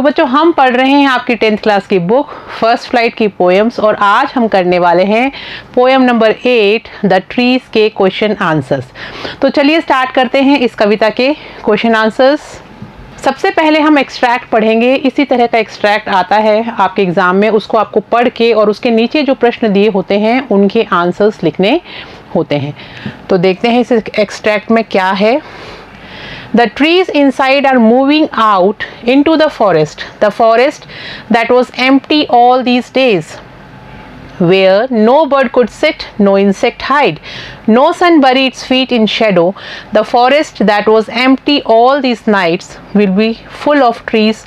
तो बच्चों हम पढ़ रहे हैं आपकी 10th क्लास की बुक फर्स्ट फ्लाइट की पोएम्स और आज हम करने वाले हैं पोएम नंबर 8 द ट्रीज के क्वेश्चन आंसर्स। तो चलिए स्टार्ट करते हैं इस कविता के क्वेश्चन आंसर्स। सबसे पहले हम एक्सट्रैक्ट पढ़ेंगे। इसी तरह का एक्सट्रैक्ट आता है आपके एग्जाम में, उसको आपको पढ़ के और उसके नीचे जो प्रश्न दिए होते हैं उनके आंसर्स लिखने होते हैं। तो देखते हैं इस एक्सट्रैक्ट में क्या है। The trees inside are moving out into the forest that was empty all these days, where no bird could sit, no insect hide, no sun bury its feet in shadow. The forest that was empty all these nights will be full of trees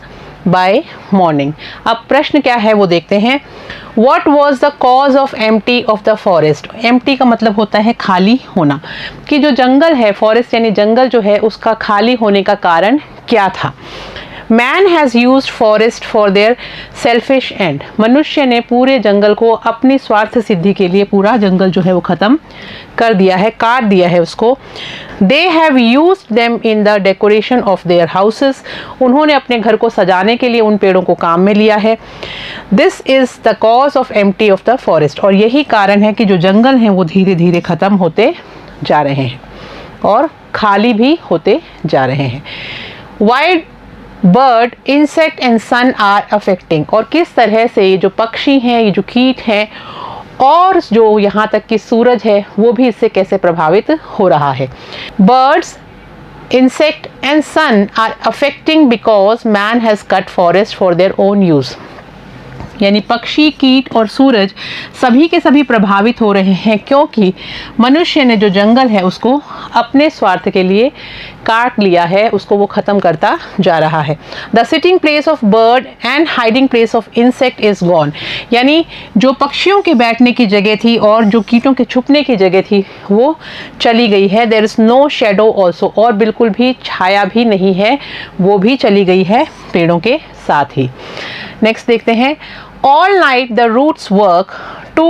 by morning. अब प्रश्न क्या है वो देखते हैं। What was the cause of empty of the forest? Empty का मतलब होता है खाली होना, कि जो जंगल है, फॉरेस्ट यानी जंगल जो है, उसका खाली होने का कारण क्या था। Man has used forest for their selfish end. मनुष्य ने पूरे जंगल को अपनी स्वार्थ सिद्धि के लिए पूरा जंगल जो है वो खत्म कर दिया है, काट दिया है उसको। They have used them in the decoration of their houses. उन्होंने अपने घर को सजाने के लिए उन पेड़ों को काम में लिया है। This is the cause of empty of the forest. और यही कारण है कि जो जंगल हैं वो धीरे धीरे खत्म होते जा रहे हैं और खाली भी होते जा रहे हैं। Why bird, insect and sun are affecting. और किस तरह से ये जो पक्षी हैं, ये जो कीट हैं और जो यहाँ तक कि सूरज है वो भी इससे कैसे प्रभावित हो रहा है। Birds, insect and sun are affecting because man has cut forest for their own use. यानी पक्षी, कीट और सूरज सभी के सभी प्रभावित हो रहे हैं क्योंकि मनुष्य ने जो जंगल है उसको अपने स्वार्थ के लिए काट लिया है, उसको वो ख़त्म करता जा रहा है। The sitting place of bird and hiding place of insect is gone. यानी जो पक्षियों के बैठने की जगह थी और जो कीटों के छुपने की जगह थी वो चली गई है। There is no shadow also. और बिल्कुल भी छाया भी नहीं है, वो भी चली गई है पेड़ों के साथ ही। नेक्स्ट देखते हैं। All night the roots work to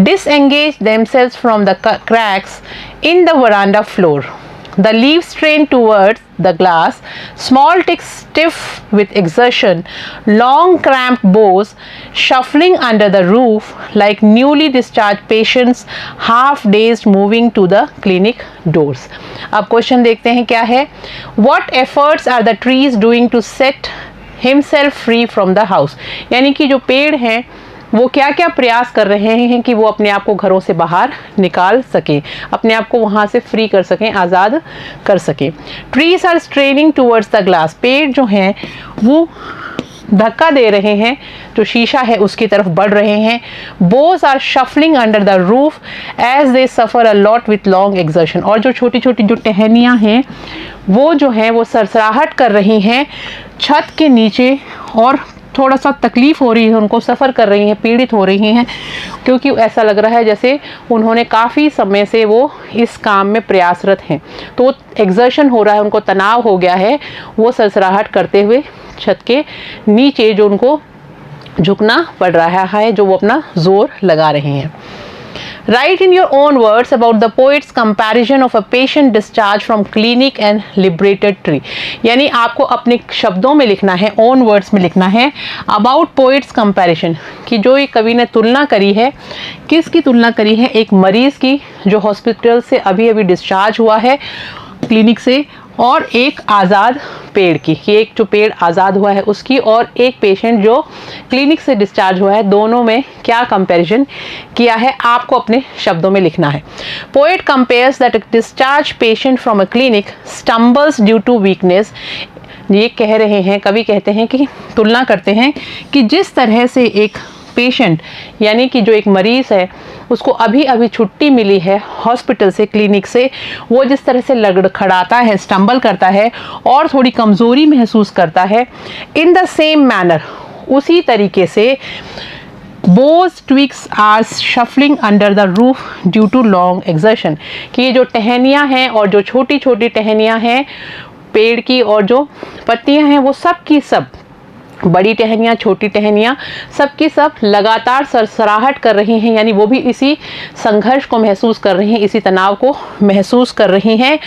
disengage themselves from the cracks in the veranda floor. The leaves strain towards the glass, small ticks stiff with exertion, long cramped boughs shuffling under the roof like newly discharged patients half dazed moving to the clinic doors. अब question देखते हैं क्या है। What efforts are the trees doing to set himself free from the house? यानी कि जो पेड़ हैं वो क्या क्या प्रयास कर रहे हैं कि वो अपने आप को घरों से बाहर निकाल सकें, अपने आप को वहाँ से फ्री कर सकें, आज़ाद कर सकें। Trees are straining towards the glass. पेड़ जो हैं वो धक्का दे रहे हैं, जो शीशा है उसकी तरफ बढ़ रहे हैं। Boughs are shuffling under the roof as they suffer a lot with long exertion. और जो छोटी छोटी जो टहनियाँ हैं वो जो हैं वो सरसराहट कर रही हैं छत के नीचे और थोड़ा सा तकलीफ़ हो रही है उनको, सफ़र कर रही हैं, पीड़ित हो रही हैं क्योंकि ऐसा लग रहा है जैसे उन्होंने काफ़ी समय से वो इस काम में प्रयासरत हैं। तो एक्सर्शन हो रहा है, उनको तनाव हो गया है, वो सरसराहट करते हुए छत के नीचे जो उनको झुकना पड़ रहा है, जो वो अपना जोर लगा रहे हैं। Write in your own words about the poet's comparison of a patient discharged from clinic and liberated tree. यानी आपको अपने शब्दों में लिखना है, own words में लिखना है about poet's comparison, कि जो ये कवि ने तुलना करी है, किसकी तुलना करी है? एक मरीज़ की जो हॉस्पिटल से अभी अभी डिस्चार्ज हुआ है क्लिनिक से, और एक आज़ाद पेड़ की, कि एक जो पेड़ आज़ाद हुआ है उसकी और एक पेशेंट जो क्लिनिक से डिस्चार्ज हुआ है, दोनों में क्या कंपैरिजन किया है आपको अपने शब्दों में लिखना है। Poet compares that discharge patient from a clinic stumbles due to weakness. ये कह रहे हैं, कवि कहते हैं कि तुलना करते हैं कि जिस तरह से एक पेशेंट यानी कि जो एक मरीज़ है उसको अभी अभी छुट्टी मिली है हॉस्पिटल से, क्लिनिक से, वो जिस तरह से लड़खड़ाता है, स्टम्बल करता है और थोड़ी कमज़ोरी महसूस करता है, इन द सेम मैनर, उसी तरीके से boughs twigs are shuffling under the roof due to long exertion, कि ये जो टहनियाँ हैं और जो छोटी छोटी टहनियाँ हैं पेड़ की और जो पत्तियाँ हैं वो सब की सब बड़ी टहनियाँ, छोटी टहनियाँ, सबकी सब लगातार सरसराहट कर रही हैं, यानी वो भी इसी संघर्ष को महसूस कर रही हैं, इसी तनाव को महसूस कर रही हैं।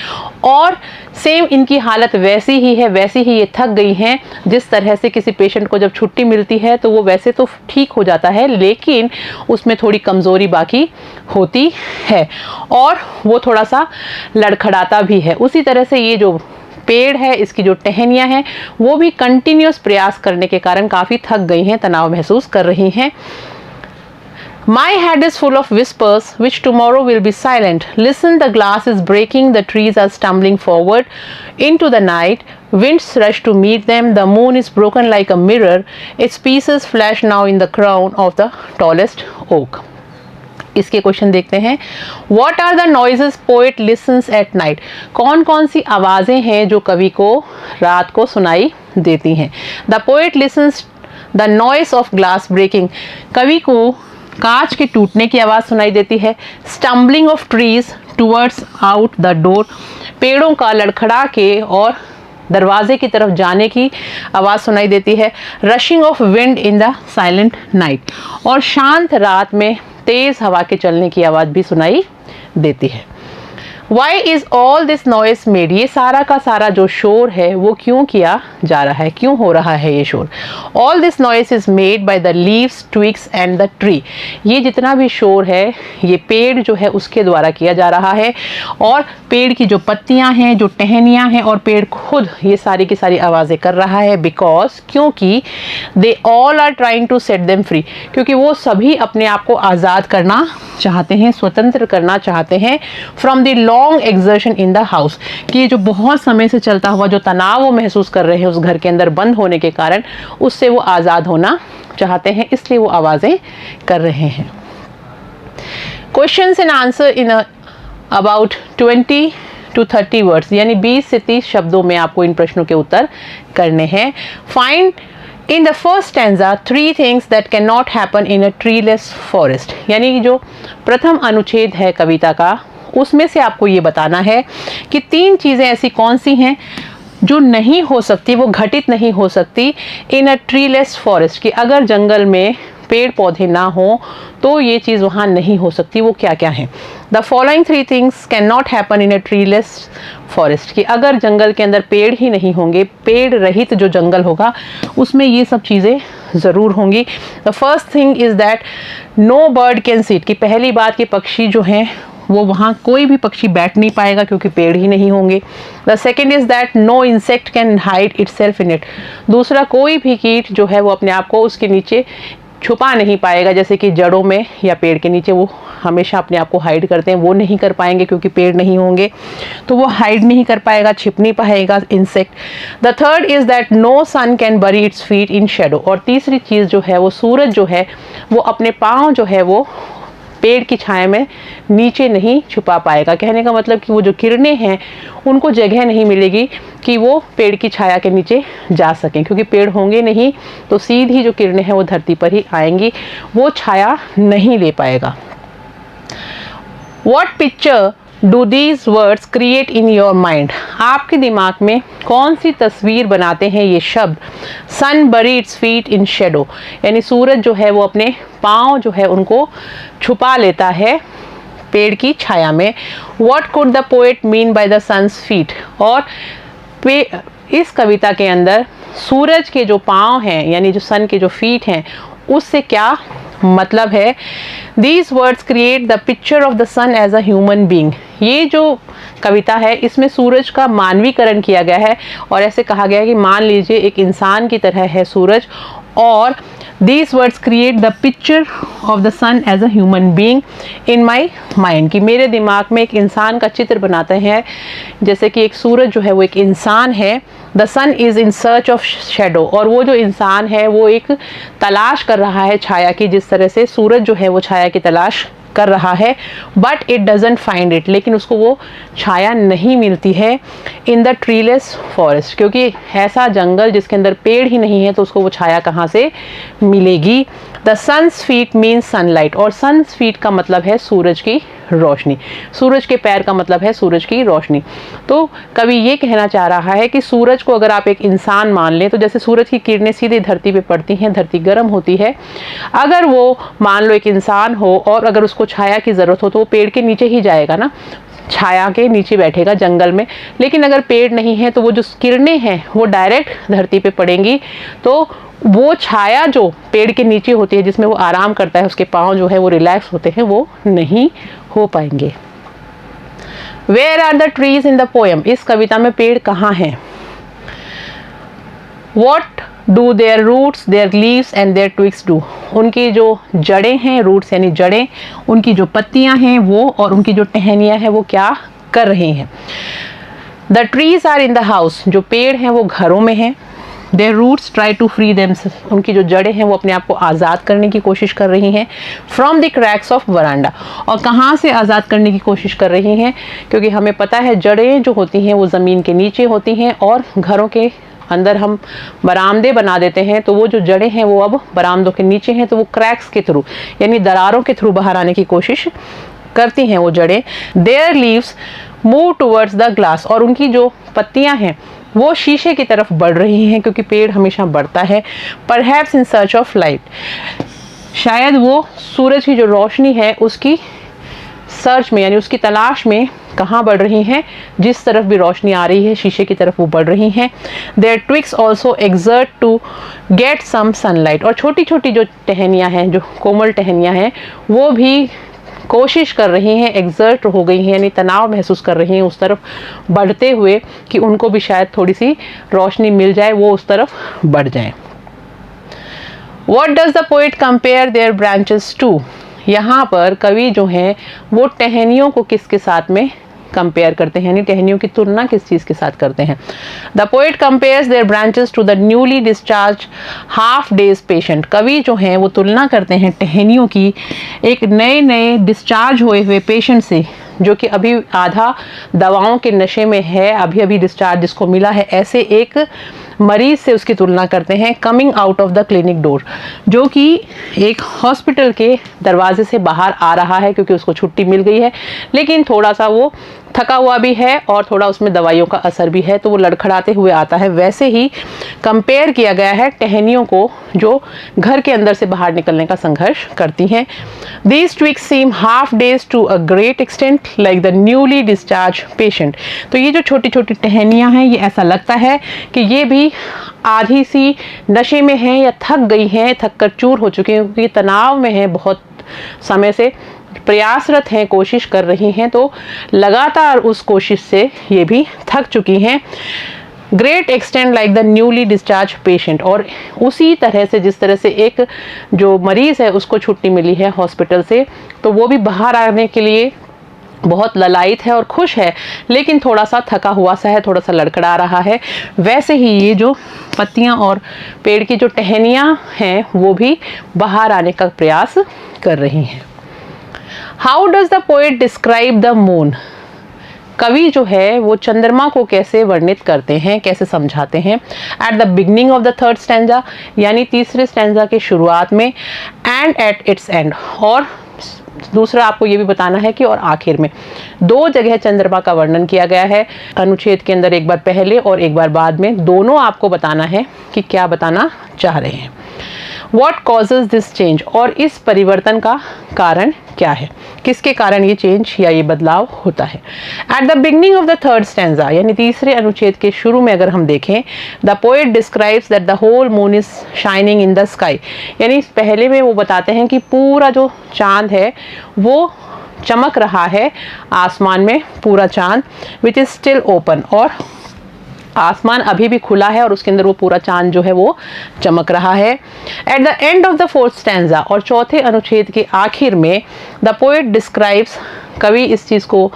और सेम इनकी हालत वैसी ही है, वैसी ही ये थक गई हैं जिस तरह से किसी पेशेंट को जब छुट्टी मिलती है तो वो वैसे तो ठीक हो जाता है, लेकिन उसमें थोड़ी कमज़ोरी बाकी होती है और वो थोड़ा सा लड़खड़ाता भी है। उसी तरह से ये जो पेड़ है, इसकी जो टहनियाँ हैं, वो भी कंटिन्यूस प्रयास करने के कारण काफ़ी थक गई हैं, तनाव महसूस कर रही हैं। My head is full of whispers, which tomorrow will be silent. Listen, the glass is breaking, the trees are stumbling forward into the night. Winds rush to meet them, the moon is broken like a mirror. Its pieces flash now in the crown of the tallest oak. इसके question देखते हैं। What are the noises poet listens at night? कौन कौन सी आवाज़ें हैं जो कवि को रात को सुनाई देती हैं? The poet listens the noise of glass breaking. कवि को कांच के टूटने की आवाज़ सुनाई देती है। Stumbling of trees towards out the door. पेड़ों का लड़खड़ा के और दरवाजे की तरफ जाने की आवाज़ सुनाई देती है। Rushing of wind in the silent night. और शांत रात में तेज़ हवा के चलने की आवाज़ भी सुनाई देती है। Why is all this noise made? ये सारा का सारा जो शोर है वो क्यों किया जा रहा है, क्यों हो रहा है ये शोर? All this noise is made by the leaves, twigs and the tree. ये जितना भी शोर है ये पेड़ जो है उसके द्वारा किया जा रहा है और पेड़ की जो पत्तियां हैं, जो टहनियां हैं और पेड़ खुद ये सारी की सारी आवाज़ें कर रहा है। बिकॉज क्योंकि they all are trying to set them free. क्योंकि वो सभी अपने आप को आज़ाद करना चाहते हैं, स्वतंत्र करना चाहते हैं from the long exertion in the house, कि जो बहुत समय से चलता हुआ जो तनाव वो महसूस कर रहे हैं उस घर के अंदर बंद होने के कारण, उससे वो आज़ाद होना चाहते हैं, इसलिए वो आवाज़ें कर रहे हैं। Questions and answer in about 20 to 30 words, यानी 20 से 30 शब्दों में आपको इन प्रश्नों के उत्तर करने हैं। Find in the first stanza 3 things that can not happen in a treeless forest, यानी जो प्रथम अनुच्छेद है कविता का उसमें से आपको ये बताना है कि 3 चीज़ें ऐसी कौन सी हैं जो नहीं हो सकती, वो घटित नहीं हो सकती इन अ ट्रीलेस फॉरेस्ट, कि अगर जंगल में पेड़ पौधे ना हो तो ये चीज़ वहाँ नहीं हो सकती। वो क्या क्या हैं? The following 3 things can not happen in a treeless forest, कि अगर जंगल के अंदर पेड़ ही नहीं होंगे, पेड़ रहित जो जंगल होगा उसमें ये सब चीज़ें ज़रूर होंगी। The first thing is that no bird can sit, कि पहली बात कि पक्षी जो हैं वो वहाँ कोई भी पक्षी बैठ नहीं पाएगा क्योंकि पेड़ ही नहीं होंगे। The second is that no insect can hide itself in it, दूसरा कोई भी कीट जो है वो अपने आप को उसके नीचे छुपा नहीं पाएगा, जैसे कि जड़ों में या पेड़ के नीचे वो हमेशा अपने आप को हाइड करते हैं, वो नहीं कर पाएंगे क्योंकि पेड़ नहीं होंगे, तो वो हाइड नहीं कर पाएगा, छिप नहीं पाएगा insect. The third is that no sun can bury its feet in shadow, और तीसरी चीज़ जो है वो सूरज जो है वो अपने पाँव जो है वो पेड़ की छाया में नीचे नहीं छुपा पाएगा। कहने का मतलब कि वो जो किरणें हैं उनको जगह नहीं मिलेगी कि वो पेड़ की छाया के नीचे जा सकें, क्योंकि पेड़ होंगे नहीं तो सीधी जो किरणें हैं वो धरती पर ही आएंगी, वो छाया नहीं ले पाएगा। What picture do these words create in your mind? आपके दिमाग में कौन सी तस्वीर बनाते हैं ये शब्द? Sun bury its feet in shadow, यानी सूरज जो है वो अपने पाँव जो है उनको छुपा लेता है पेड़ की छाया में। What could the poet mean by the sun's feet? और इस कविता के अंदर सूरज के जो पाँव हैं यानी जो सन के जो फीट हैं उससे क्या मतलब है? These words create the picture of the sun as a human being. ये जो कविता है इसमें सूरज का मानवीकरण किया गया है और ऐसे कहा गया है कि मान लीजिए एक इंसान की तरह है सूरज, और these words create the picture of the sun as a human being in my mind, कि मेरे दिमाग में एक इंसान का चित्र बनाते हैं जैसे कि एक सूरज जो है वो एक इंसान है। The sun is in search of shadow, और वो जो इंसान है वो एक तलाश कर रहा है छाया की, जिस तरह से सूरज जो है वो छाया की तलाश कर रहा है, but it doesn't find it, लेकिन उसको वो छाया नहीं मिलती है इन द ट्रीलेस फॉरेस्ट, क्योंकि ऐसा जंगल जिसके अंदर पेड़ ही नहीं है तो उसको वो छाया कहाँ से मिलेगी। The sun's feet means sunlight, और सन्स फीट का मतलब है सूरज की रोशनी। सूरज के पैर का मतलब है सूरज की रोशनी। तो कवि ये कहना चाह रहा है कि सूरज को अगर आप एक इंसान मान लें, तो जैसे सूरज की किरणें सीधे धरती पे पड़ती हैं, धरती गर्म होती है, अगर वो मान लो एक इंसान हो और अगर उसको छाया की ज़रूरत हो तो वो पेड़ के नीचे ही जाएगा ना, छाया के नीचे बैठेगा जंगल में। लेकिन अगर पेड़ नहीं है तो वो जो किरणें हैं वो डायरेक्ट धरती पे पड़ेंगी, तो वो छाया जो पेड़ के नीचे होती है जिसमें वो आराम करता है, उसके पाँव जो है वो रिलैक्स होते हैं, वो नहीं हो पाएंगे। Where are the trees in the poem? इस कविता में पेड़ कहाँ हैं? What do their roots, their leaves and their twigs do? उनकी जो जड़ें हैं, रूट्स यानी जड़ें, उनकी जो पत्तियां हैं वो, और उनकी जो टहनियां हैं वो क्या कर रही हैं? The trees are in the house, जो पेड़ हैं वो घरों में हैं। Their roots try to free themselves, उनकी जो जड़ें हैं वो अपने आप को आज़ाद करने की कोशिश कर रही हैं। फ्रॉम द क्रैक्स ऑफ वरांडा, और कहाँ से आज़ाद करने की कोशिश कर रही हैं? क्योंकि हमें पता है जड़ें जो होती हैं वो ज़मीन के नीचे होती हैं, और घरों के अंदर हम बरामदे बना देते हैं, तो वो जो जड़ें हैं वो अब बरामदों के नीचे हैं, तो वो क्रैक्स के थ्रू यानी दरारों के थ्रू बाहर आने की कोशिश करती हैं वो जड़ें। There leaves move towards the glass, और उनकी जो पत्तियां हैं वो शीशे की तरफ बढ़ रही हैं, क्योंकि पेड़ हमेशा बढ़ता है। Perhaps in search of light, शायद वो सूरज की जो रोशनी है उसकी सर्च में यानी उसकी तलाश में कहाँ बढ़ रही हैं? जिस तरफ भी रोशनी आ रही है शीशे की तरफ वो बढ़ रही हैं। Their twigs also exert to get some sunlight, और छोटी छोटी जो टहनियाँ हैं, जो कोमल टहनियाँ हैं, वो भी कोशिश कर रही हैं, एक्सर्ट हो गई हैं यानी तनाव महसूस कर रही हैं उस तरफ बढ़ते हुए, कि उनको भी शायद थोड़ी सी रोशनी मिल जाए, वो उस तरफ बढ़ जाएं। What does the poet compare their branches to? यहाँ पर कवि जो हैं वो टहनियों को किसके साथ में कंपेयर करते हैं, यानी टहनियों की तुलना किस चीज़ के साथ करते हैं? The poet compares their branches to the newly discharge half dazed patient, कवि जो हैं वो तुलना करते हैं टहनियों की एक नए नए डिस्चार्ज हुए हुए पेशेंट से, जो कि अभी आधा दवाओं के नशे में है, अभी अभी डिस्चार्ज जिसको मिला है, ऐसे एक मरीज से उसकी तुलना करते हैं। Coming out of the clinic door, जो कि एक हॉस्पिटल के दरवाजे से बाहर आ रहा है, क्योंकि उसको छुट्टी मिल गई है, लेकिन थोड़ा सा वो थका हुआ भी है और थोड़ा उसमें दवाइयों का असर भी है, तो वो लड़खड़ाते हुए आता है। वैसे ही कंपेयर किया गया है टहनियों को जो घर के अंदर से बाहर निकलने का संघर्ष करती हैं। These twigs seem half days to a great extent like the newly discharged patient, तो ये जो छोटी छोटी टहनियाँ हैं ये ऐसा लगता है कि ये भी आधी सी नशे में हैं या थक गई हैं, थक कर चूर हो चुकी हैं, क्योंकि तनाव में हैं, बहुत समय से प्रयासरत हैं, कोशिश कर रही हैं, तो लगातार उस कोशिश से ये भी थक चुकी हैं। Great extend like the newly discharge patient, और उसी तरह से जिस तरह से एक जो मरीज़ है उसको छुट्टी मिली है हॉस्पिटल से, तो वो भी बाहर आने के लिए बहुत ललायित है और खुश है, लेकिन थोड़ा सा थका हुआ सा है, थोड़ा सा लड़खड़ा रहा है। वैसे ही ये जो पत्तियां और पेड़ की जो टहनियां हैं वो भी बाहर आने का प्रयास कर रही हैं। How does the poet describe the moon? कवि जो है वो चंद्रमा को कैसे वर्णित करते हैं, कैसे समझाते हैं? Eight the beginning of the third stanza, यानी तीसरे स्टैंजा के शुरुआत में, एंड एट इट्स एंड, और दूसरा आपको ये भी बताना है कि और आखिर में। दो जगह चंद्रमा का वर्णन किया गया है अनुच्छेद के अंदर, एक बार पहले और एक बार बाद में, दोनों आपको बताना है कि क्या बताना चाह रहे हैं। What causes this change, और इस परिवर्तन का कारण क्या है, किसके कारण ये चेंज या ये बदलाव होता है? At the beginning of the third stanza, यानी तीसरे अनुच्छेद के शुरू में अगर हम देखें, the poet describes that the whole moon is shining in the sky, यानी पहले में वो बताते हैं कि पूरा जो चांद है वो चमक रहा है आसमान में, पूरा चांद, विच इज स्टिल ओपन, और आसमान अभी भी खुला है और उसके अंदर वो पूरा चांद जो है वो चमक रहा है। At the end of the fourth stanza, और चौथे अनुच्छेद के आखिर में, द पोएट डिस्क्राइब्स, कवि इस चीज़ को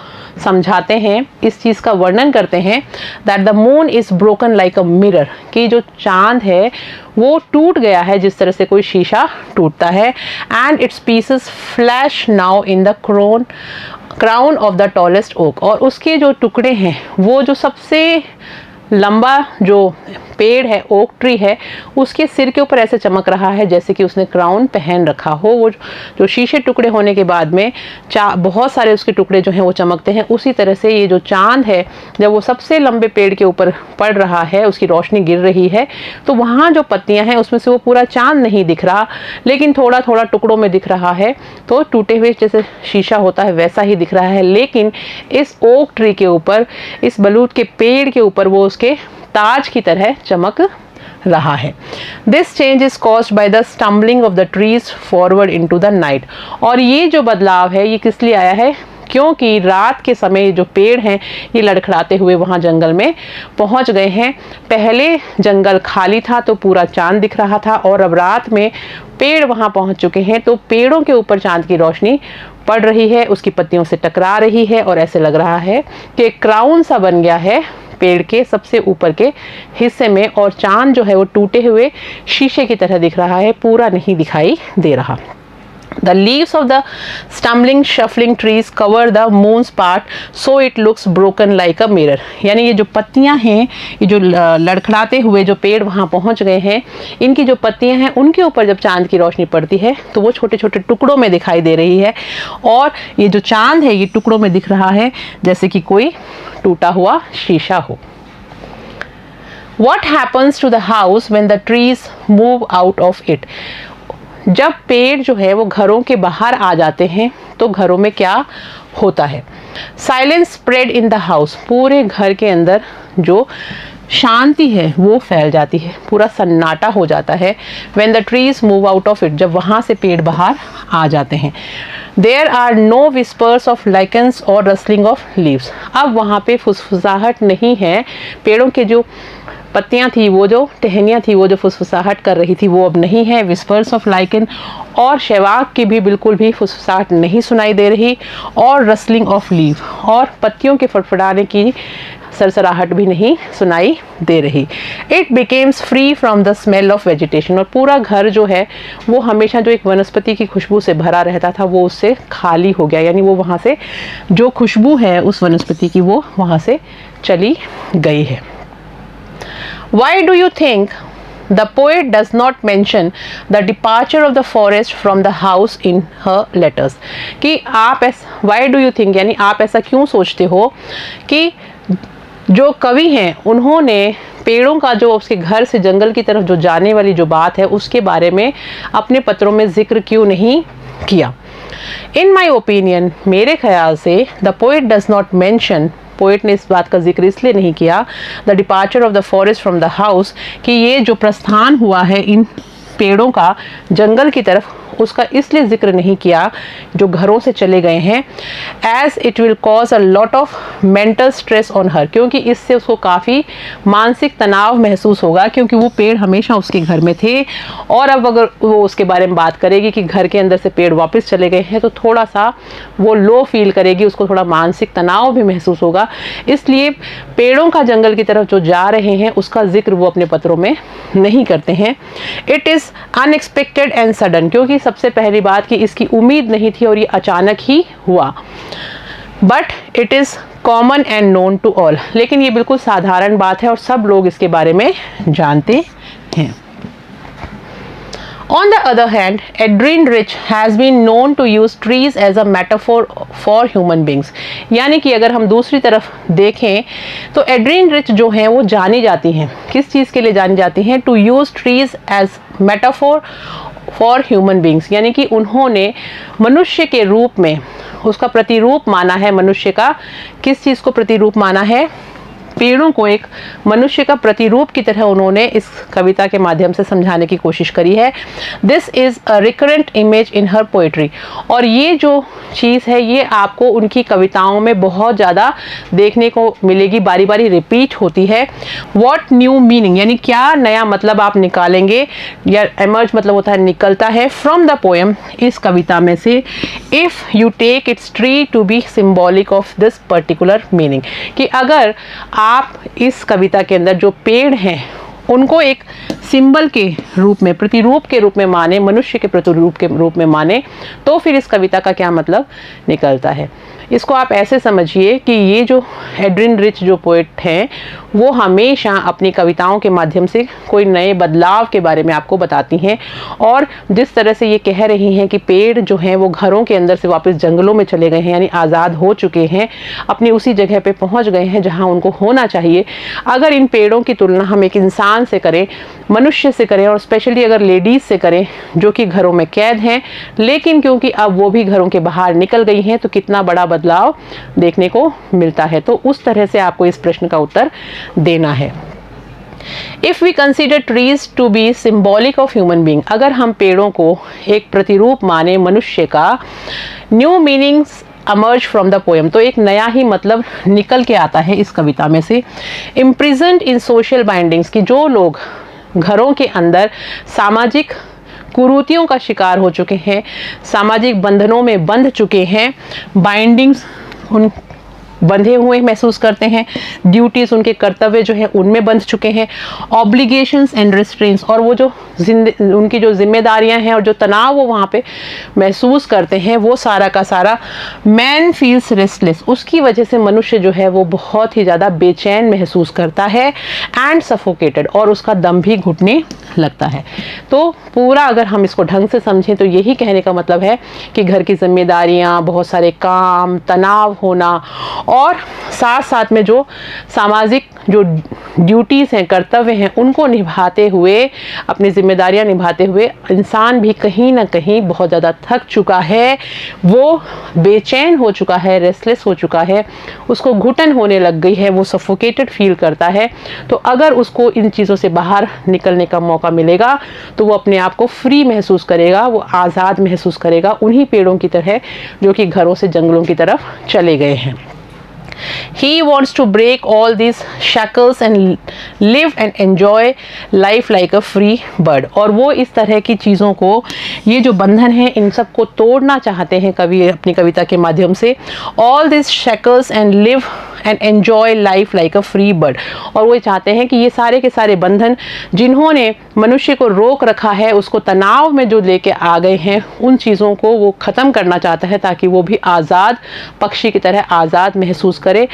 समझाते हैं, इस चीज़ का वर्णन करते हैं, that the moon is broken like a mirror, कि जो चांद है वो टूट गया है जिस तरह से कोई शीशा टूटता है। And its pieces flash now in the crown of the tallest oak, और उसके जो टुकड़े हैं वो जो सबसे लंबा जो पेड़ है, ओक ट्री है, उसके सिर के ऊपर ऐसे चमक रहा है जैसे कि उसने क्राउन पहन रखा हो। वो जो शीशे टुकड़े होने के बाद में बहुत सारे उसके टुकड़े जो हैं वो चमकते हैं, उसी तरह से ये जो चांद है जब वो सबसे लंबे पेड़ के ऊपर पड़ रहा है, उसकी रोशनी गिर रही है, तो वहाँ जो पत्तियां हैं उसमें से वो पूरा चांद नहीं दिख रहा, लेकिन थोड़ा थोड़ा टुकड़ों में दिख रहा है। तो टूटे हुए जैसे शीशा होता है वैसा ही दिख रहा है, लेकिन इस ओक ट्री के ऊपर, इस बलूत के पेड़ के ऊपर वो उसके ताज की तरह चमक रहा है। This change is caused by the stumbling of the trees forward into the night. और ये जो बदलाव है ये किस लिए आया है? क्योंकि रात के समय जो पेड़ हैं ये लड़खड़ाते हुए वहाँ जंगल में पहुँच गए हैं। पहले जंगल खाली था तो पूरा चांद दिख रहा था, और अब रात में पेड़ वहाँ पहुँच चुके हैं तो पेड़ों के ऊपर चांद की रोशनी पड़ रही है, उसकी पत्तियों से टकरा रही है, और ऐसे लग रहा है कि क्राउन सा बन गया है पेड़ के सबसे ऊपर के हिस्से में, और चांद जो है वो टूटे हुए शीशे की तरह दिख रहा है, पूरा नहीं दिखाई दे रहा। The leaves of the stumbling, shuffling trees cover the moon's part, so it looks broken like a mirror. यानी ये जो पत्तियां हैं, ये जो लड़खड़ाते हुए जो पेड़ वहाँ पहुँच गए हैं, इनकी जो पत्तियां हैं उनके ऊपर जब चांद की रोशनी पड़ती है तो वो छोटे छोटे टुकड़ों में दिखाई दे रही है, और ये जो चांद है ये टुकड़ों में दिख रहा है जैसे कि कोई टूटा हुआ शीशा हो। What happens to the house when the trees move out of it? जब पेड़ जो है वो घरों के बाहर आ जाते हैं तो घरों में क्या होता है? Silence spread in the house. पूरे घर के अंदर जो शांति है वो फैल जाती है, पूरा सन्नाटा हो जाता है। When the trees move out of it, जब वहाँ से पेड़ बाहर आ जाते हैं। There are no whispers of lichens और रसलिंग ऑफ लीव्स। अब वहाँ पे फुसफुसाहट नहीं है, पेड़ों के जो पत्तियां थी, वो जो टहनियाँ थी, वो जो फुसफुसाहट कर रही थी वो अब नहीं है। विस्पर्स ऑफ लाइकन और शेवाक की भी बिल्कुल भी फुसफुसाहट नहीं सुनाई दे रही, और रसलिंग ऑफ लीव, और पत्तियों के फड़फड़ाने की सरसराहट भी नहीं सुनाई दे रही। It becomes free from the smell of vegetation. और पूरा घर जो है वो हमेशा जो एक वनस्पति की खुशबू से भरा रहता था वो उससे खाली हो गया, यानी वो वहाँ से जो खुशबू है उस वनस्पति की वो वहाँ से चली गई है। Why do you think the poet does not mention the departure of the forest from the house in her letters? कि आप why do you think यानी आप ऐसा क्यों सोचते हो कि जो कवि हैं उन्होंने पेड़ों का जो उसके घर से जंगल की तरफ जो जाने वाली जो बात है उसके बारे में अपने पत्रों में जिक्र क्यों नहीं किया? In my opinion, मेरे ख्याल से the poet does not mention, poet ने इस बात का जिक्र इसलिए नहीं किया, the departure of the forest from the house, कि ये जो प्रस्थान हुआ है इन पेड़ों का जंगल की तरफ, उसका इसलिए जिक्र नहीं किया जो घरों से चले गए हैं, as it will cause a lot of mental stress on her, क्योंकि इससे उसको काफ़ी मानसिक तनाव महसूस होगा, क्योंकि वो पेड़ हमेशा उसके घर में थे, और अब अगर वो उसके बारे में बात करेगी कि घर के अंदर से पेड़ वापस चले गए हैं तो थोड़ा सा वो लो फील करेगी, उसको थोड़ा मानसिक तनाव भी महसूस होगा। इसलिए पेड़ों का जंगल की तरफ जो जा रहे हैं उसका जिक्र वो अपने पत्रों में नहीं करते हैं। It is unexpected and sudden, क्योंकि सबसे पहली बात कि इसकी उम्मीद नहीं थी और ये अचानक ही हुआ। But it is common and known to all, लेकिन ये बिल्कुल साधारण बात है और सब लोग इसके बारे में जानते हैं। On the other hand, Adrian Rich has been known to use trees as a metaphor for human beings. यानी कि अगर हम दूसरी तरफ देखें तो एड्रिन रिच जो हैं वो जानी जाती हैं, किस चीज़ के लिए जानी जाती हैं? To use trees as metaphor for human beings, यानी कि उन्होंने मनुष्य के रूप में उसका प्रतिरूप माना है। मनुष्य का किस चीज़ को प्रतिरूप माना है? पेड़ों को एक मनुष्य का प्रतिरूप की तरह उन्होंने इस कविता के माध्यम से समझाने की कोशिश करी है। This is a recurrent image in her poetry, और ये जो चीज़ है ये आपको उनकी कविताओं में बहुत ज़्यादा देखने को मिलेगी, बारी बारी रिपीट होती है। व्हाट न्यू मीनिंग, यानी क्या नया मतलब आप निकालेंगे, या एमर्ज मतलब होता है निकलता है, फ्रॉम द पोएम, इस कविता में से, if you take its tree to be symbolic of this particular meaning, कि अगर आप इस कविता के अंदर जो पेड़ हैं उनको एक सिंबल के रूप में, प्रतिरूप के रूप में माने, मनुष्य के प्रतिरूप के रूप में माने, तो फिर इस कविता का क्या मतलब निकलता है। इसको आप ऐसे समझिए कि ये जो एड्रिन रिच जो पोएट हैं वो हमेशा अपनी कविताओं के माध्यम से कोई नए बदलाव के बारे में आपको बताती हैं। और जिस तरह से ये कह रही हैं कि पेड़ जो हैं वो घरों के अंदर से वापस जंगलों में चले गए हैं, यानी आज़ाद हो चुके हैं, अपनी उसी जगह पे पहुंच गए हैं जहां उनको होना चाहिए। अगर इन पेड़ों की तुलना हम एक इंसान से करें, मनुष्य से करें, और स्पेशली अगर लेडीज़ से करें जो कि घरों में कैद हैं, लेकिन क्योंकि अब वो भी घरों के बाहर निकल गई हैं, तो कितना बड़ा बदलाव देखने को मिलता है। तो उस तरह से आपको इस प्रश्न का उत्तर देना है। If we consider trees to be symbolic of human being, अगर हम पेड़ों को एक प्रतिरूप माने मनुष्य का, new meanings emerge from the poem, तो एक नया ही मतलब निकल के आता है इस कविता में से। Imprisoned in social bindings, कि जो लोग घरों के अंदर सामाजिक कुरीतियों का शिकार हो चुके हैं, सामाजिक बंधनों में बंध चुके हैं, बाइंडिंग्स उन बंधे हुए महसूस करते हैं, ड्यूटीज़ उनके कर्तव्य जो हैं उनमें बंध चुके हैं, ऑब्लिगेशंस एंड रिस्ट्रेंट्स, और वो जो उनकी जो जिम्मेदारियां हैं और जो तनाव वो वहाँ पे महसूस करते हैं, वो सारा का सारा मैन फील्स रेस्टलेस, उसकी वजह से मनुष्य जो है वो बहुत ही ज़्यादा बेचैन महसूस करता है, एंड सफोकेटेड, और उसका दम भी घुटने लगता है। तो पूरा अगर हम इसको ढंग से समझें तो यही कहने का मतलब है कि घर की जिम्मेदारियां, बहुत सारे काम, तनाव होना, और साथ साथ में जो सामाजिक जो ड्यूटीज़ हैं, कर्तव्य हैं, उनको निभाते हुए, अपनी जिम्मेदारियां निभाते हुए इंसान भी कहीं ना कहीं बहुत ज़्यादा थक चुका है, वो बेचैन हो चुका है, रेस्टलेस हो चुका है, उसको घुटन होने लग गई है, वो सफोकेटेड फील करता है। तो अगर उसको इन चीज़ों से बाहर निकलने का मौका मिलेगा तो वो अपने आप को फ्री महसूस करेगा, वो आज़ाद महसूस करेगा, उन्हीं पेड़ों की तरह जो कि घरों से जंगलों की तरफ चले गए हैं। He wants to break all these shackles and live and enjoy life like a free bird, और वो इस तरह की चीज़ों को, ये जो बंधन है, इन सब को तोड़ना चाहते हैं कवि अपनी कविता के माध्यम से। all these shackles and live and enjoy life like a free bird, और वो चाहते हैं कि ये सारे के सारे बंधन जिन्होंने मनुष्य को रोक रखा है, उसको तनाव में जो लेके आ गए हैं, उन चीज़ों को वो ख़त्म करना चाहता है ताकि वो भी आज़ाद पक्षी की तरह आज़ाद महसूस करे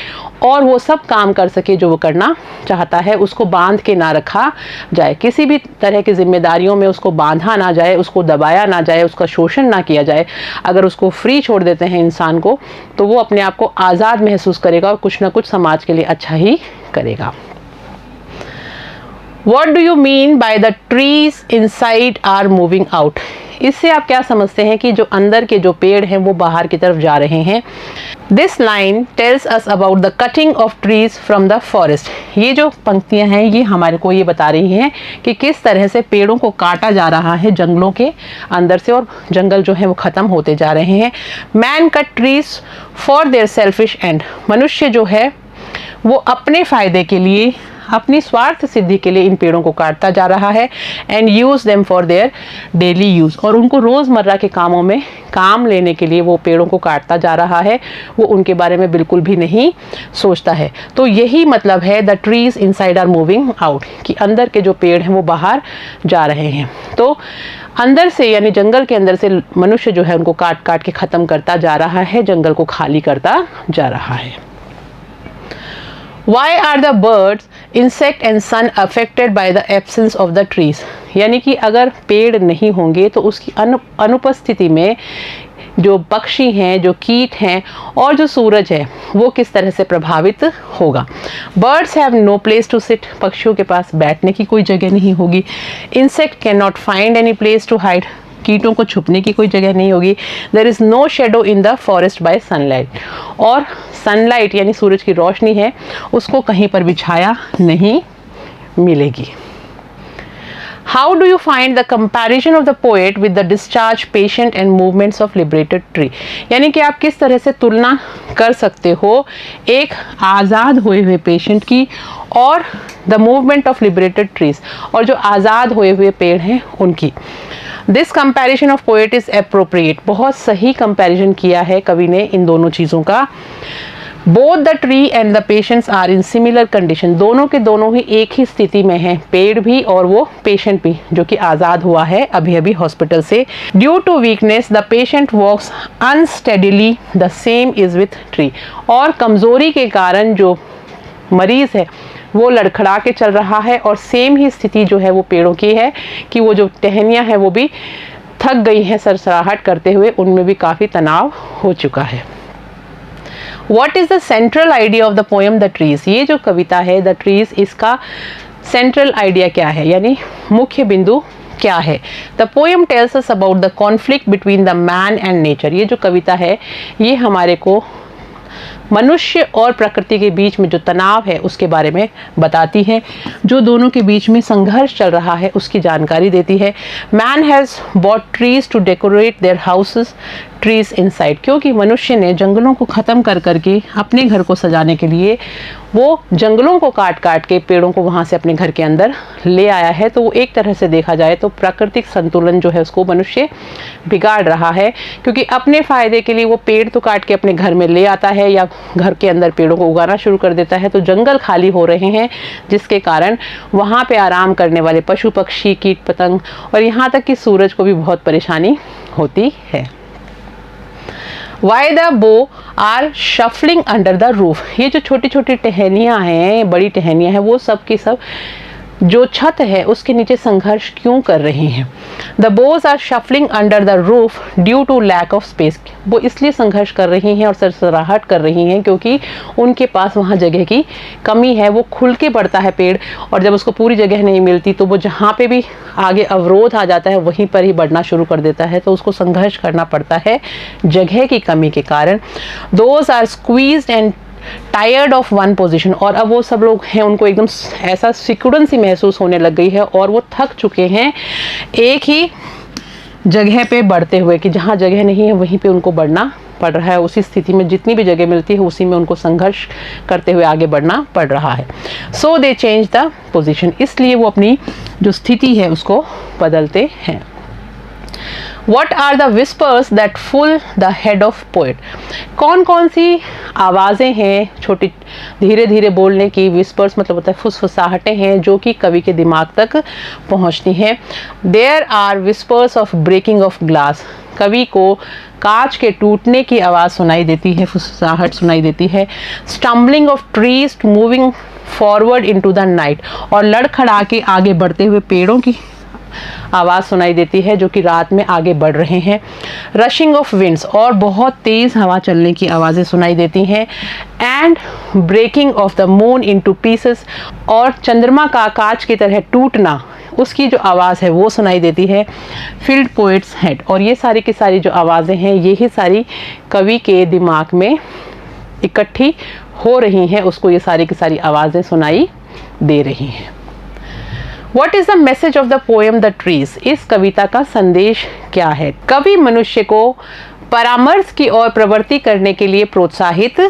और वो सब काम कर सके जो वो करना चाहता है। उसको बांध के ना रखा जाए, किसी भी तरह की जिम्मेदारियों में उसको बांधा ना जाए, उसको दबाया ना जाए, उसका शोषण ना किया जाए। अगर उसको फ्री छोड़ देते हैं इंसान को, तो वो अपने आप को आज़ाद महसूस करेगा और कुछ ना कुछ समाज के लिए अच्छा ही करेगा। What do you mean by the trees inside are moving out? इससे आप क्या समझते हैं कि जो अंदर के जो पेड़ हैं वो बाहर की तरफ जा रहे हैं। This line tells us about the cutting of trees from the forest. ये जो पंक्तियां हैं ये हमारे को ये बता रही हैं कि किस तरह से पेड़ों को काटा जा रहा है जंगलों के अंदर से, और जंगल जो है वो ख़त्म होते जा रहे हैं। Man cut trees for their selfish end. मनुष्य जो है वो अपने फ़ायदे के लिए, अपनी स्वार्थ सिद्धि के लिए इन पेड़ों को काटता जा रहा है। And use them for their daily use, और उनको रोज़मर्रा के कामों में काम लेने के लिए वो पेड़ों को काटता जा रहा है, वो उनके बारे में बिल्कुल भी नहीं सोचता है। तो यही मतलब है the trees inside are moving out, कि अंदर के जो पेड़ हैं वो बाहर जा रहे हैं। तो अंदर से यानी जंगल के अंदर से मनुष्य जो है उनको काट काट के ख़त्म करता जा रहा है, जंगल को खाली करता जा रहा है। Why are the birds, insect and sun affected by the absence of the trees? यानी कि अगर पेड़ नहीं होंगे तो उसकी अनुपस्थिति में जो पक्षी हैं, जो कीट हैं और जो सूरज है वो किस तरह से प्रभावित होगा। Birds have no place to sit, पक्षियों के पास बैठने की कोई जगह नहीं होगी। Insect cannot find any place to hide, कीटों को छुपने की कोई जगह नहीं होगी। There is no shadow in the forest by sunlight, और सनलाइट यानी सूरज की रोशनी है उसको कहीं पर भी छाया नहीं मिलेगी। How do you find the comparison of the poet with the discharged patient and movements of liberated tree? यानी कि आप किस तरह से तुलना कर सकते हो एक आज़ाद हुए हुए पेशेंट की और the movement of liberated trees, और जो आज़ाद हुए हुए पेड़ हैं उनकी। This comparison of poet is appropriate, बहुत सही कंपैरिजन किया है कवि ने इन दोनों चीज़ों का। Both the tree and the patients are in similar condition, दोनों के दोनों ही एक ही स्थिति में हैं, पेड़ भी और वो पेशेंट भी जो कि आज़ाद हुआ है अभी अभी हॉस्पिटल से। Due to weakness the patient walks unsteadily, the same is with tree, और कमज़ोरी के कारण जो मरीज़ है वो लड़खड़ा के चल रहा है, और सेम ही स्थिति जो है वो पेड़ों की है कि वो जो टहनियाँ हैं वो भी थक गई हैं सरसराहट करते हुए, उनमें भी काफ़ी तनाव हो चुका है। What is the central idea of the poem The Trees? ये जो कविता है The Trees, इसका सेंट्रल आइडिया क्या है, यानी मुख्य बिंदु क्या है? The poem tells us about the conflict between the man and nature. ये जो कविता है ये हमारे को मनुष्य और प्रकृति के बीच में जो तनाव है उसके बारे में बताती है, जो दोनों के बीच में संघर्ष चल रहा है उसकी जानकारी देती है। Man has bought trees to decorate their houses, trees inside, क्योंकि मनुष्य ने जंगलों को ख़त्म कर करके अपने घर को सजाने के लिए वो जंगलों को काट काट के पेड़ों को वहाँ से अपने घर के अंदर ले आया है। तो वो एक तरह से देखा जाए तो प्राकृतिक संतुलन जो है उसको मनुष्य बिगाड़ रहा है, क्योंकि अपने फ़ायदे के लिए वो पेड़ तो काट के अपने घर में ले आता है या घर के अंदर पेड़ों को उगाना शुरू कर देता है, तो जंगल खाली हो रहे हैं, जिसके कारण वहाँ पे आराम करने वाले पशु पक्षी, कीट पतंग और यहाँ तक कि सूरज को भी बहुत परेशानी होती है। Why the bow are shuffling under the roof? ये जो छोटी छोटी टहनियाँ हैं, बड़ी टहनियाँ हैं, वो सब की सब जो छत है उसके नीचे संघर्ष क्यों कर रही हैं? The boughs are shuffling under the roof due to lack of space, वो इसलिए संघर्ष कर रही हैं और सरसराहट कर रही हैं क्योंकि उनके पास वहाँ जगह की कमी है। वो खुल के बढ़ता है पेड़, और जब उसको पूरी जगह नहीं मिलती तो वो जहाँ पे भी आगे अवरोध आ जाता है वहीं पर ही बढ़ना शुरू कर देता है, तो उसको संघर्ष करना पड़ता है जगह की कमी के कारण। Those are squeezed and tired of one position, और अब वो सब लोग हैं उनको एकदम ऐसा सिकुड़न सी महसूस होने लग गई है और वो थक चुके हैं एक ही जगह पे बढ़ते हुए, कि जहाँ जगह नहीं है वहीं पे उनको बढ़ना पड़ रहा है। उसी स्थिति में जितनी भी जगह मिलती है उसी में उनको संघर्ष करते हुए आगे बढ़ना पड़ रहा है। सो दे चेंज द पोजीशन, इसलिए वो अपनी जो स्थिति है उसको बदलते हैं। What are the whispers that fill the head of poet? कौन कौन सी आवाज़ें हैं छोटी धीरे धीरे बोलने की, whispers मतलब होता है फुसफुसाहटें हैं जो कि कवि के दिमाग तक पहुंचती हैं। There are whispers of breaking of glass, कवि को कांच के टूटने की आवाज़ सुनाई देती है, फुसफुसाहट सुनाई देती है। Stumbling of trees moving forward into the night, और लड़खड़ा के आगे बढ़ते हुए पेड़ों की आवाज़ सुनाई देती है जो कि रात में आगे बढ़ रहे हैं। रशिंग ऑफ विंड्स, और बहुत तेज़ हवा चलने की आवाज़ें सुनाई देती हैं। And breaking of the moon into pieces, और चंद्रमा का कांच की तरह टूटना, उसकी जो आवाज़ है वो सुनाई देती है। फिल्ड पोएट्स हेड, और ये सारी की सारी जो आवाज़ें हैं यही सारी कवि के दिमाग में इकट्ठी हो रही हैं, उसको ये सारी की सारी आवाज़ें सुनाई दे रही हैं। What is the message of the poem The Trees? इस कविता का संदेश क्या है? कवि मनुष्य को परामर्श की ओर प्रवृत्ति करने के लिए प्रोत्साहित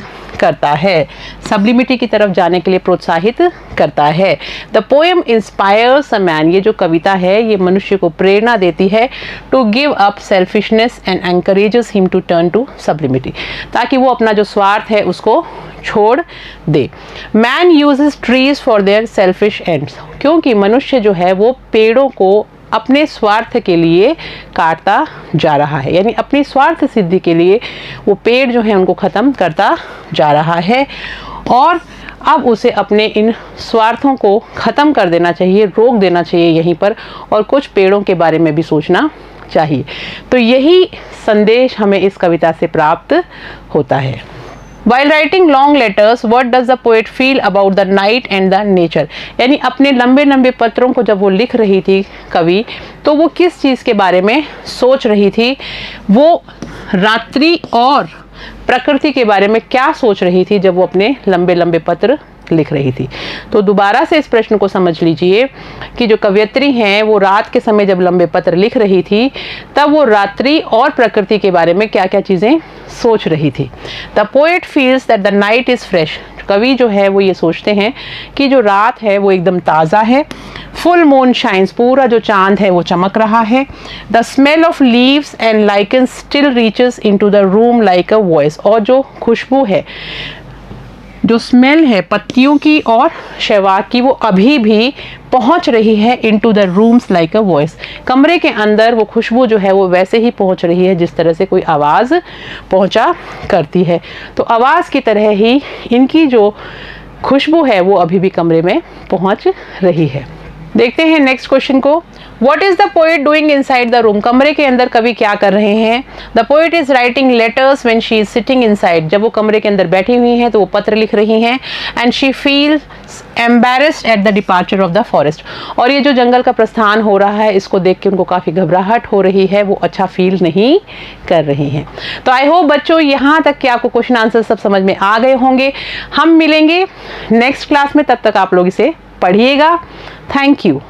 करता है, सब्लिमिटी की तरफ जाने के लिए प्रोत्साहित करता है। The poem inspires a man, ये जो कविता है ये मनुष्य को प्रेरणा देती है to give up selfishness and encourages him to turn to sublimity, ताकि वो अपना जो स्वार्थ है उसको छोड़ दे। Man uses trees for their selfish ends, क्योंकि मनुष्य जो है वो पेड़ों को अपने स्वार्थ के लिए काटता जा रहा है, यानी अपनी स्वार्थ सिद्धि के लिए वो पेड़ जो है उनको ख़त्म करता जा रहा है, और अब उसे अपने इन स्वार्थों को ख़त्म कर देना चाहिए, रोक देना चाहिए यहीं पर, और कुछ पेड़ों के बारे में भी सोचना चाहिए। तो यही संदेश हमें इस कविता से प्राप्त होता है। While writing long letters, what does the poet feel about the night and the nature? यानी अपने लंबे लंबे पत्रों को जब वो लिख रही थी कवि, तो वो किस चीज़ के बारे में सोच रही थी? वो रात्रि और प्रकृति के बारे में क्या सोच रही थी जब वो अपने लंबे लंबे पत्र लिख रही थी? तो दोबारा से इस प्रश्न को समझ लीजिए कि जो कवयित्री हैं वो रात के समय जब लंबे पत्र लिख रही थी तब वो रात्रि और प्रकृति के बारे में क्या क्या चीज़ें सोच रही थी। The poet feels that the night is fresh, कवि जो है वो ये सोचते हैं कि जो रात है वो एकदम ताज़ा है। फुल मून शाइन्स, पूरा जो चांद है वो चमक रहा है। The smell of leaves and lichens still reaches into the room like a voice, और जो खुशबू है जो स्मेल है पत्तियों की और शैवाल की वो अभी भी पहुंच रही है into the rooms like a voice. कमरे के अंदर वो खुशबू जो है वो वैसे ही पहुंच रही है जिस तरह से कोई आवाज़ पहुंचा करती है। तो आवाज़ की तरह ही इनकी जो खुशबू है वो अभी भी कमरे में पहुंच रही है। देखते हैं नेक्स्ट क्वेश्चन को। What is the poet doing inside the room? कमरे के अंदर कवि क्या कर रहे हैं? The poet is writing letters when she is sitting inside. जब वो कमरे के अंदर बैठी हुई हैं तो वो पत्र लिख रही हैं। And she feels embarrassed at the departure of the forest. और ये जो जंगल का प्रस्थान हो रहा है इसको देख के उनको काफ़ी घबराहट हो रही है, वो अच्छा फील नहीं कर रही हैं। तो आई होप बच्चों यहाँ तक कि आपको क्वेश्चन आंसर सब समझ में आ गए होंगे। हम मिलेंगे नेक्स्ट क्लास में, तब तक आप लोग इसे पढ़िएगा। Thank you.